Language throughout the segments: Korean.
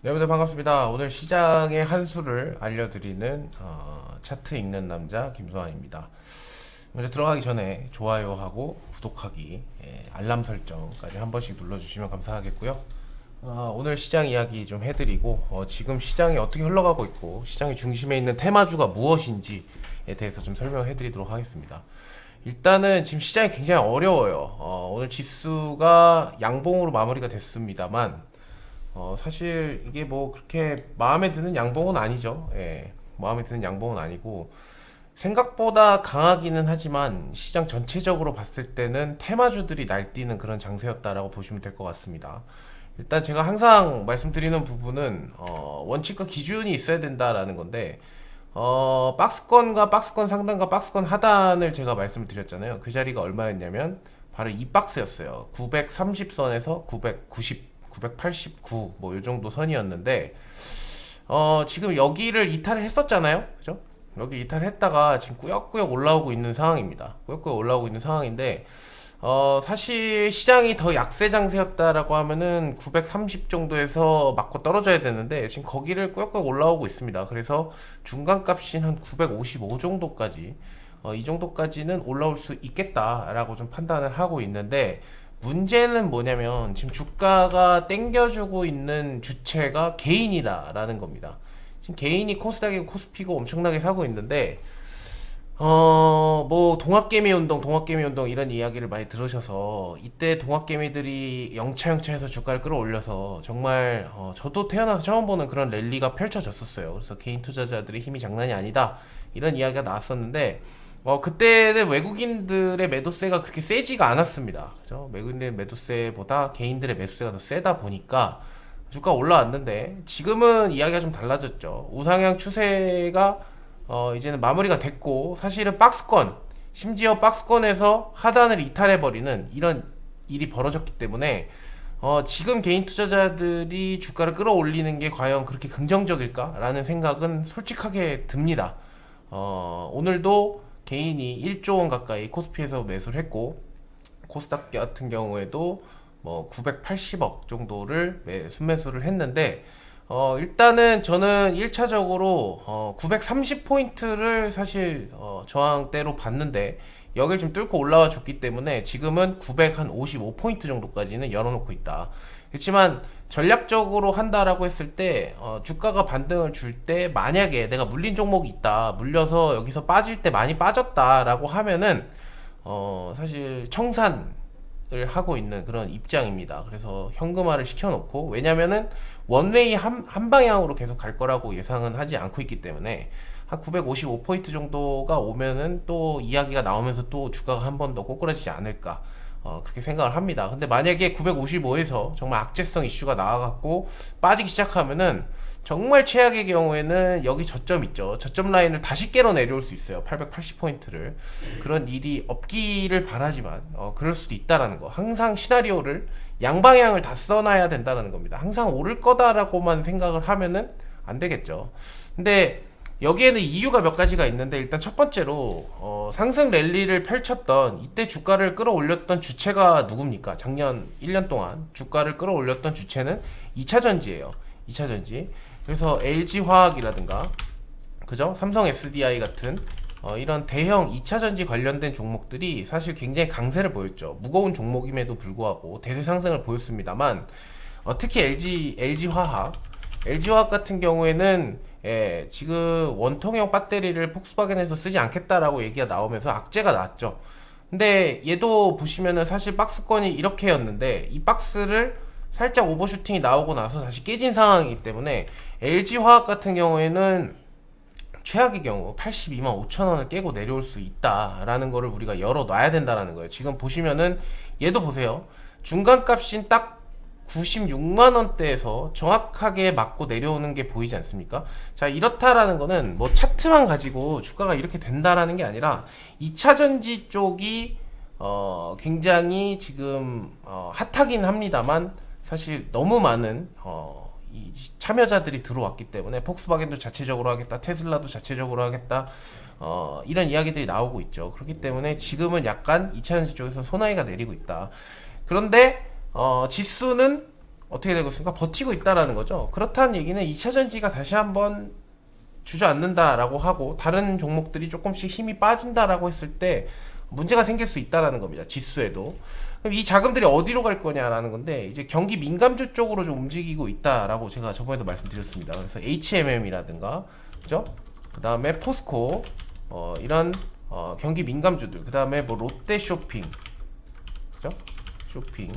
여러분들 반갑습니다. 오늘 시장의 한 수를 알려드리는 차트 읽는 남자 김수환입니다. 먼저 들어가기 전에 좋아요하고 구독하기, 알람 설정까지 한 번씩 눌러주시면 감사하겠고요. 오늘 시장 이야기 좀 해드리고 지금 시장이 어떻게 흘러가고 있고 시장의 중심에 있는 테마주가 무엇인지에 대해서 좀 설명해드리도록 하겠습니다. 일단은 지금 시장이 굉장히 어려워요. 오늘 지수가 양봉으로 마무리가 됐습니다만 사실 이게 뭐 그렇게 마음에 드는 양봉은 아니죠. 마음에 드는 양봉은 아니고 생각보다 강하기는 하지만 시장 전체적으로 봤을 때는 테마주들이 날뛰는 그런 장세였다라고 보시면 될 것 같습니다. 일단 제가 항상 말씀드리는 부분은 원칙과 기준이 있어야 된다라는 건데 박스권과 박스권 상단과 박스권 하단을 제가 말씀을 드렸잖아요. 그 자리가 얼마였냐면 바로 이 박스였어요. 930선에서 990 989 뭐 요 정도 선이었는데 지금 여기를 이탈을 했었잖아요. 그죠? 여기 이탈을 했다가 지금 꾸역꾸역 올라오고 있는 상황입니다. 꾸역꾸역 올라오고 있는 상황인데 사실 시장이 더 약세 장세였다라고 하면은 930 정도에서 맞고 떨어져야 되는데 지금 거기를 꾸역꾸역 올라오고 있습니다. 그래서 중간값인 한 955 정도까지 이 정도까지는 올라올 수 있겠다라고 좀 판단을 하고 있는데 문제는 뭐냐면 지금 주가가 땡겨주고 있는 주체가 개인이다라는 겁니다. 지금 개인이 코스닥이고 코스피고 엄청나게 사고 있는데 뭐 동학개미 운동 이런 이야기를 많이 들으셔서 이때 동학개미들이 영차영차해서 주가를 끌어올려서 정말 저도 태어나서 처음 보는 그런 랠리가 펼쳐졌었어요. 그래서 개인 투자자들의 힘이 장난이 아니다 이런 이야기가 나왔었는데 그때는 외국인들의 매도세가 그렇게 세지가 않았습니다. 그죠? 외국인들의 매도세보다 개인들의 매수세가 더 세다 보니까 주가 올라왔는데 지금은 이야기가 좀 달라졌죠. 우상향 추세가 이제는 마무리가 됐고 사실은 박스권 심지어 박스권에서 하단을 이탈해버리는 이런 일이 벌어졌기 때문에 지금 개인 투자자들이 주가를 끌어올리는 게 과연 그렇게 긍정적일까라는 생각은 솔직하게 듭니다. 오늘도 개인이 1조 원 가까이 코스피에서 매수를 했고 코스닥 같은 경우에도 뭐 980억 정도를 순매수를 했는데 일단은 저는 1차적으로 930포인트를 사실 저항대로 봤는데 여길 좀 뚫고 올라와 줬기 때문에 지금은 955포인트 정도까지는 열어놓고 있다. 그렇지만 전략적으로 한다라고 했을 때 주가가 반등을 줄 때 만약에 내가 물린 종목이 있다, 물려서 여기서 빠질 때 많이 빠졌다라고 하면은 사실 청산을 하고 있는 그런 입장입니다. 그래서 현금화를 시켜놓고 왜냐면은 원웨이 한 방향으로 계속 갈 거라고 예상은 하지 않고 있기 때문에 한 955포인트 정도가 오면은 또 이야기가 나오면서 또 주가가 한 번 더 꼬꾸라지지 않을까 그렇게 생각을 합니다. 근데 만약에 955에서 정말 악재성 이슈가 나와갖고 빠지기 시작하면은 정말 최악의 경우에는 여기 저점 있죠. 저점 라인을 다시 깨러 내려올 수 있어요. 880포인트를. 그런 일이 없기를 바라지만 그럴 수도 있다라는 거. 항상 시나리오를 양방향을 다 써놔야 된다는 겁니다. 항상 오를 거다라고만 생각을 하면은 안 되겠죠. 근데 여기에는 이유가 몇 가지가 있는데 일단 첫 번째로 상승 랠리를 펼쳤던 이때 주가를 끌어올렸던 주체가 누굽니까? 작년 1년 동안 주가를 끌어올렸던 주체는 2차전지예요. 2차전지. 그래서 LG화학이라든가 그죠? 삼성 SDI 같은 이런 대형 2차전지 관련된 종목들이 사실 굉장히 강세를 보였죠. 무거운 종목임에도 불구하고 대세 상승을 보였습니다만 특히 LG화학 같은 경우에는 지금 원통형 배터리를 폭스바겐에서 쓰지 않겠다라고 얘기가 나오면서 악재가 나왔죠. 근데 얘도 보시면은 사실 박스권이 이렇게였는데 이 박스를 살짝 오버슈팅이 나오고 나서 다시 깨진 상황이기 때문에 LG화학 같은 경우에는 최악의 경우 82만 5천 원을 깨고 내려올 수 있다라는 거를 우리가 열어놔야 된다라는 거예요. 지금 보시면은 얘도 보세요. 중간값인 딱 96만원대에서 정확하게 맞고 내려오는 게 보이지 않습니까? 자, 이렇다라는 거는 뭐 차트만 가지고 주가가 이렇게 된다라는 게 아니라 2차전지 쪽이 굉장히 지금 핫하긴 합니다만 사실 너무 많은 이 참여자들이 들어왔기 때문에 폭스바겐도 자체적으로 하겠다, 테슬라도 자체적으로 하겠다, 이런 이야기들이 나오고 있죠. 그렇기 때문에 지금은 약간 2차전지 쪽에서 소나이가 내리고 있다. 그런데 지수는 어떻게 되고 있습니까? 버티고 있다라는 거죠. 그렇다는 얘기는 2차전지가 다시 한번 주저앉는다라고 하고 다른 종목들이 조금씩 힘이 빠진다라고 했을 때 문제가 생길 수 있다라는 겁니다. 지수에도. 그럼 이 자금들이 어디로 갈 거냐라는 건데 이제 경기 민감주 쪽으로 좀 움직이고 있다라고 제가 저번에도 말씀드렸습니다. 그래서 HMM이라든가 그죠? 그 다음에 포스코 이런 경기 민감주들, 그 다음에 뭐 롯데 쇼핑, 그죠? 쇼핑,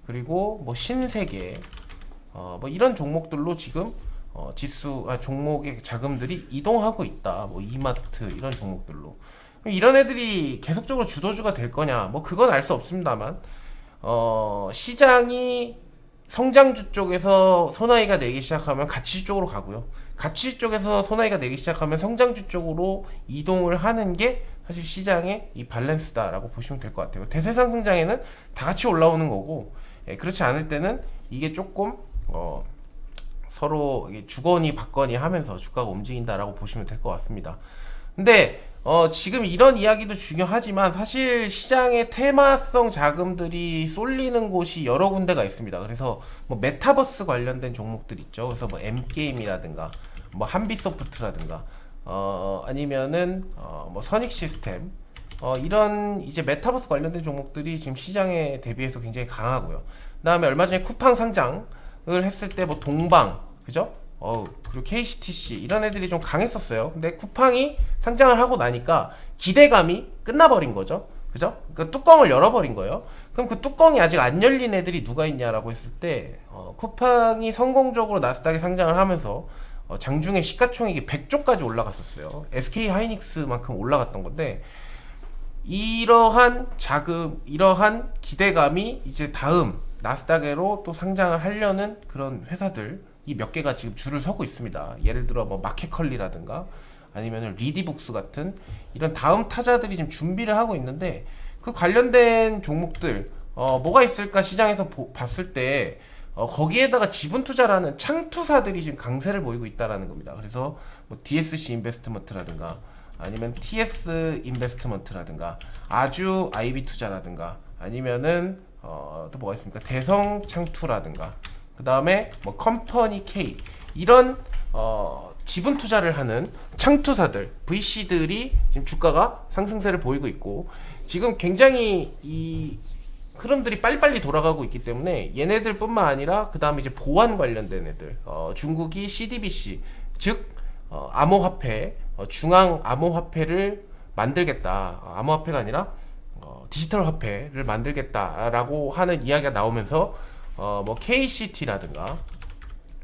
그리고 뭐 신세계, 뭐 이런 종목들로 지금 종목의 자금들이 이동하고 있다. 뭐 이마트 이런 종목들로. 이런 애들이 계속적으로 주도주가 될 거냐? 뭐 그건 알 수 없습니다만, 시장이 성장주 쪽에서 소나이가 내기 시작하면 가치주 쪽으로 가고요. 가치주 쪽에서 소나이가 내기 시작하면 성장주 쪽으로 이동을 하는 게 사실 시장의 이 밸런스다라고 보시면 될 것 같아요. 대세 상승장에는 다 같이 올라오는 거고, 그렇지 않을 때는 이게 조금 서로 주거니 받거니 하면서 주가가 움직인다라고 보시면 될 것 같습니다. 근데 지금 이런 이야기도 중요하지만 사실 시장의 테마성 자금들이 쏠리는 곳이 여러 군데가 있습니다. 그래서 뭐 메타버스 관련된 종목들 있죠. 그래서 뭐 M게임이라든가 뭐 한빛소프트라든가 아니면은 뭐 선익 시스템 이런 이제 메타버스 관련된 종목들이 지금 시장에 대비해서 굉장히 강하고요. 그다음에 얼마 전에 쿠팡 상장을 했을 때 뭐 동방 그죠? 그리고 KCTC 이런 애들이 좀 강했었어요. 근데 쿠팡이 상장을 하고 나니까 기대감이 끝나버린 거죠. 그죠? 그 뚜껑을 열어버린 거예요. 그럼 그 뚜껑이 아직 안 열린 애들이 누가 있냐라고 했을 때 쿠팡이 성공적으로 나스닥에 상장을 하면서 장중에 시가총액이 100조까지 올라갔었어요. SK 하이닉스만큼 올라갔던 건데 이러한 자금, 이러한 기대감이 이제 다음 나스닥으로 또 상장을 하려는 그런 회사들 이 몇 개가 지금 줄을 서고 있습니다. 예를 들어 뭐 마켓컬리라든가 아니면 리디북스 같은 이런 다음 타자들이 지금 준비를 하고 있는데 그 관련된 종목들 뭐가 있을까 시장에서 봤을 때 거기에다가 지분 투자라는 창투사들이 지금 강세를 보이고 있다라는 겁니다. 그래서 뭐 DSC 인베스트먼트라든가 아니면 TS 인베스트먼트라든가 아주 IB 투자라든가 아니면은 또 뭐가 있습니까? 대성 창투라든가 그 다음에 뭐 컴퍼니 K 이런 지분 투자를 하는 창투사들 VC들이 지금 주가가 상승세를 보이고 있고 지금 굉장히 이 흐름들이 빨리빨리 돌아가고 있기 때문에 얘네들 뿐만 아니라 그 다음에 이제 보안 관련된 애들 중국이 CDBC 즉 암호화폐 중앙 암호화폐를 만들겠다. 암호화폐가 아니라 디지털 화폐를 만들겠다라고 하는 이야기가 나오면서 뭐 KCT라든가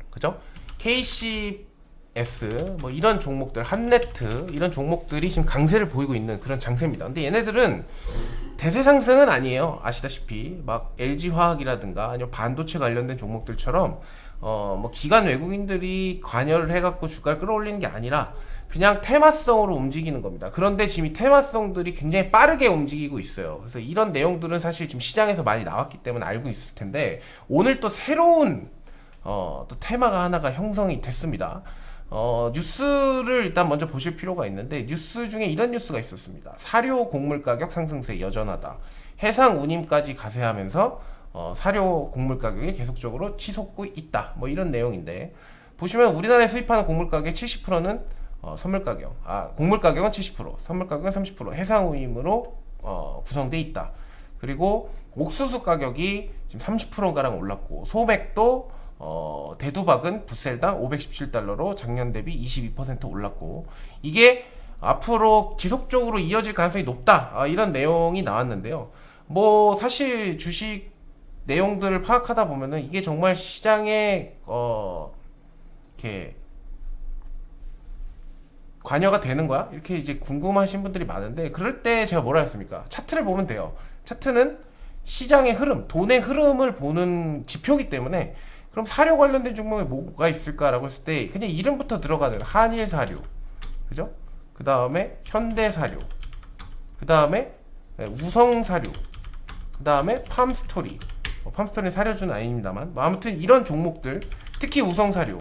그죠? KCS 뭐 이런 종목들 한네트 이런 종목들이 지금 강세를 보이고 있는 그런 장세입니다. 근데 얘네들은 대세 상승은 아니에요. 아시다시피 막 LG화학이라든가 아니면 반도체 관련된 종목들처럼 뭐 기관 외국인들이 관여를 해갖고 주가를 끌어올리는 게 아니라 그냥 테마성으로 움직이는 겁니다. 그런데 지금 이 테마성들이 굉장히 빠르게 움직이고 있어요. 그래서 이런 내용들은 사실 지금 시장에서 많이 나왔기 때문에 알고 있을 텐데 오늘 또 새로운 또 테마가 하나가 형성이 됐습니다. 뉴스를 일단 먼저 보실 필요가 있는데 뉴스 중에 이런 뉴스가 있었습니다. 사료 곡물 가격 상승세 여전하다. 해상 운임까지 가세하면서 사료 곡물 가격이 계속적으로 치솟고 있다. 뭐 이런 내용인데 보시면 우리나라에 수입하는 곡물 가격의 70%는 선물 가격, 곡물 가격은 70%, 선물 가격은 30% 해상 운임으로 구성되어 있다. 그리고 옥수수 가격이 지금 30%가량 올랐고 소맥도 대두박은 붓셀당 517달러로 작년 대비 22% 올랐고 이게 앞으로 지속적으로 이어질 가능성이 높다. 이런 내용이 나왔는데요. 뭐 사실 주식 내용들을 파악하다 보면은 이게 정말 시장에 이렇게 관여가 되는 거야? 이렇게 이제 궁금하신 분들이 많은데 그럴 때 제가 뭐라 했습니까? 차트를 보면 돼요. 차트는 시장의 흐름, 돈의 흐름을 보는 지표이기 때문에 그럼 사료 관련된 종목에 뭐가 있을까라고 했을 때 그냥 이름부터 들어가는 한일사료, 그죠? 그 다음에 현대사료, 그 다음에 우성사료, 그 다음에 팜스토리. 팜스토리는 사료주는 아닙니다만 아무튼 이런 종목들 특히 우성사료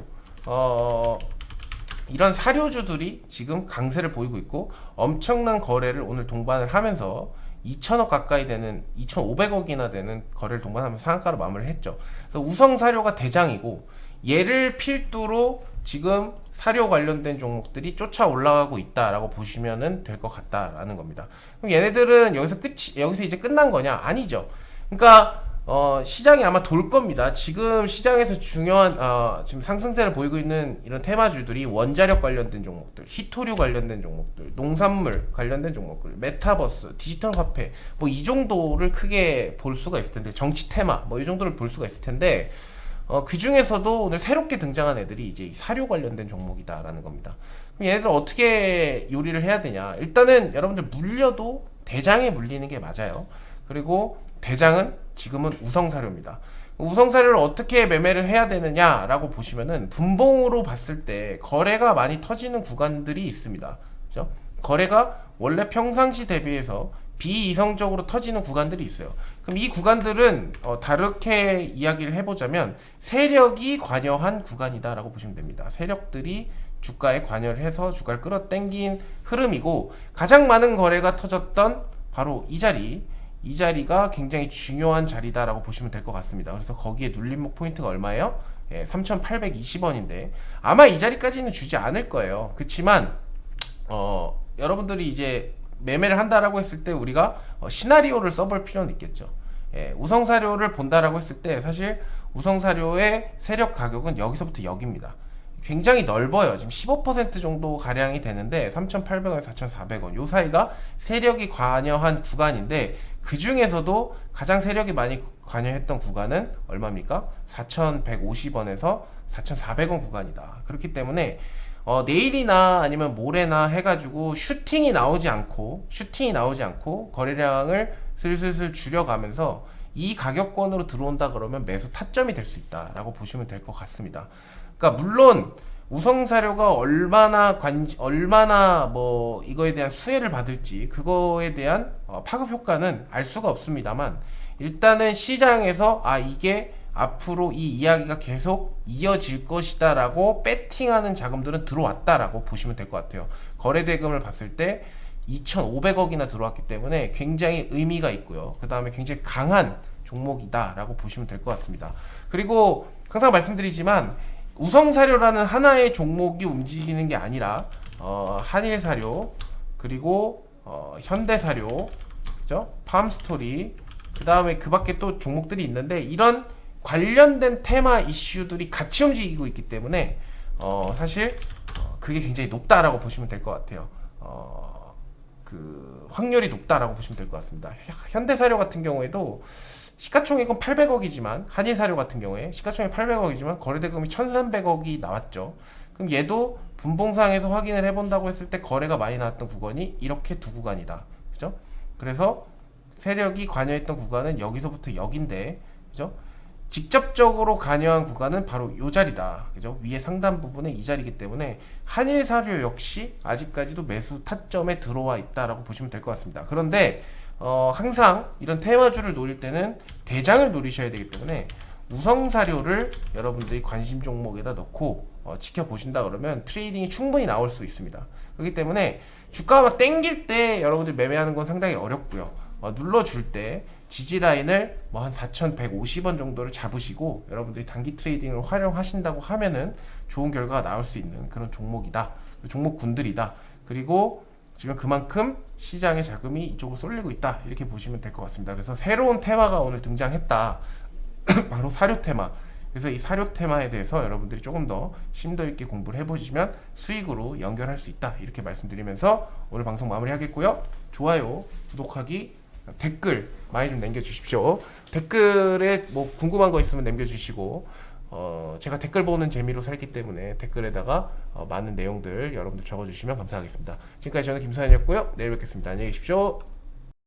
이런 사료주들이 지금 강세를 보이고 있고 엄청난 거래를 오늘 동반을 하면서 2천억 가까이 되는 2,500억이나 되는 거래를 동반하면서 상한가로 마무리를 했죠. 그래서 우성사료가 대장이고 얘를 필두로 지금 사료 관련된 종목들이 쫓아 올라가고 있다라고 보시면 될 것 같다라는 겁니다. 그럼 얘네들은 여기서 이제 끝난 거냐? 아니죠. 그러니까 시장이 아마 돌 겁니다. 지금 시장에서 중요한 지금 상승세를 보이고 있는 이런 테마주들이 원자력 관련된 종목들, 히토류 관련된 종목들, 농산물 관련된 종목들, 메타버스, 디지털 화폐 뭐 이 정도를 크게 볼 수가 있을 텐데, 정치 테마 뭐 이 정도를 볼 수가 있을 텐데, 그 중에서도 오늘 새롭게 등장한 애들이 이제 사료 관련된 종목이다라는 겁니다. 그럼 얘네들 어떻게 요리를 해야 되냐? 일단은 여러분들 물려도 대장에 물리는 게 맞아요. 그리고 대장은 지금은 우성사료입니다. 우성사료를 어떻게 매매를 해야 되느냐라고 보시면은 분봉으로 봤을 때 거래가 많이 터지는 구간들이 있습니다. 그죠? 거래가 원래 평상시 대비해서 비이성적으로 터지는 구간들이 있어요. 그럼 이 구간들은 다르게 이야기를 해보자면 세력이 관여한 구간이다라고 보시면 됩니다. 세력들이 주가에 관여를 해서 주가를 끌어당긴 흐름이고, 가장 많은 거래가 터졌던 바로 이 자리가 굉장히 중요한 자리다라고 보시면 될 것 같습니다. 그래서 거기에 눌림목 포인트가 얼마예요? 3,820원인데 아마 이 자리까지는 주지 않을 거예요. 그렇지만 여러분들이 이제 매매를 한다라고 했을 때 우리가 시나리오를 써볼 필요는 있겠죠. 우성사료를 본다라고 했을 때 사실 우성사료의 세력 가격은 여기서부터 여기입니다. 굉장히 넓어요. 지금 15% 정도 가량이 되는데 3,800원에서 4,400원 요 사이가 세력이 관여한 구간인데, 그 중에서도 가장 세력이 많이 관여했던 구간은 얼마입니까? 4,150원에서 4,400원 구간이다. 그렇기 때문에 내일이나 아니면 모레나 해가지고 슈팅이 나오지 않고 거래량을 슬슬 줄여가면서 이 가격권으로 들어온다 그러면 매수 타점이 될 수 있다라고 보시면 될 것 같습니다. 그러니까 물론 우성사료가 얼마나 뭐 이거에 대한 수혜를 받을지, 그거에 대한 파급 효과는 알 수가 없습니다만, 일단은 시장에서 이게 앞으로 이 이야기가 계속 이어질 것이다 라고 배팅하는 자금들은 들어왔다라고 보시면 될 것 같아요. 거래 대금을 봤을 때 2,500억이나 들어왔기 때문에 굉장히 의미가 있고요. 그 다음에 굉장히 강한 종목이다 라고 보시면 될 것 같습니다. 그리고 항상 말씀드리지만 우성사료라는 하나의 종목이 움직이는 게 아니라 한일사료, 그리고 현대사료, 그죠? 팜스토리, 그 다음에 그 밖에 또 종목들이 있는데, 이런 관련된 테마 이슈들이 같이 움직이고 있기 때문에 사실 그게 굉장히 높다라고 보시면 될 것 같아요. 그 확률이 높다라고 보시면 될 것 같습니다. 현대사료 같은 경우에도 시가총액은 800억이지만, 한일사료 같은 경우에 시가총액 800억이지만 거래대금이 1,300억이 나왔죠. 그럼 얘도 분봉상에서 확인을 해본다고 했을 때 거래가 많이 나왔던 구간이 이렇게 두 구간이다. 그죠? 그래서 세력이 관여했던 구간은 여기서부터 여긴데, 그죠? 직접적으로 관여한 구간은 바로 이 자리다. 그죠? 위에 상단 부분에 이 자리이기 때문에 한일사료 역시 아직까지도 매수 타점에 들어와 있다라고 보시면 될 것 같습니다. 그런데 항상 이런 테마주를 노릴 때는 대장을 노리셔야 되기 때문에 우성사료를 여러분들이 관심 종목에다 넣고 지켜보신다 그러면 트레이딩이 충분히 나올 수 있습니다. 그렇기 때문에 주가가 막 땡길 때 여러분들이 매매하는 건 상당히 어렵고요. 눌러줄 때 지지라인을 뭐 한 4,150원 정도를 잡으시고 여러분들이 단기 트레이딩을 활용하신다고 하면은 좋은 결과가 나올 수 있는 그런 종목이다. 종목군들이다. 그리고 지금 그만큼 시장의 자금이 이쪽으로 쏠리고 있다. 이렇게 보시면 될 것 같습니다. 그래서 새로운 테마가 오늘 등장했다. 바로 사료 테마. 그래서 이 사료 테마에 대해서 여러분들이 조금 더 심도 있게 공부를 해보시면 수익으로 연결할 수 있다. 이렇게 말씀드리면서 오늘 방송 마무리하겠고요. 좋아요, 구독하기, 댓글 많이 좀 남겨주십시오. 댓글에 뭐 궁금한 거 있으면 남겨주시고, 제가 댓글 보는 재미로 살기 때문에 댓글에다가 많은 내용들 여러분들 적어주시면 감사하겠습니다. 지금까지 저는 김사연이었고요. 내일 뵙겠습니다. 안녕히 계십시오.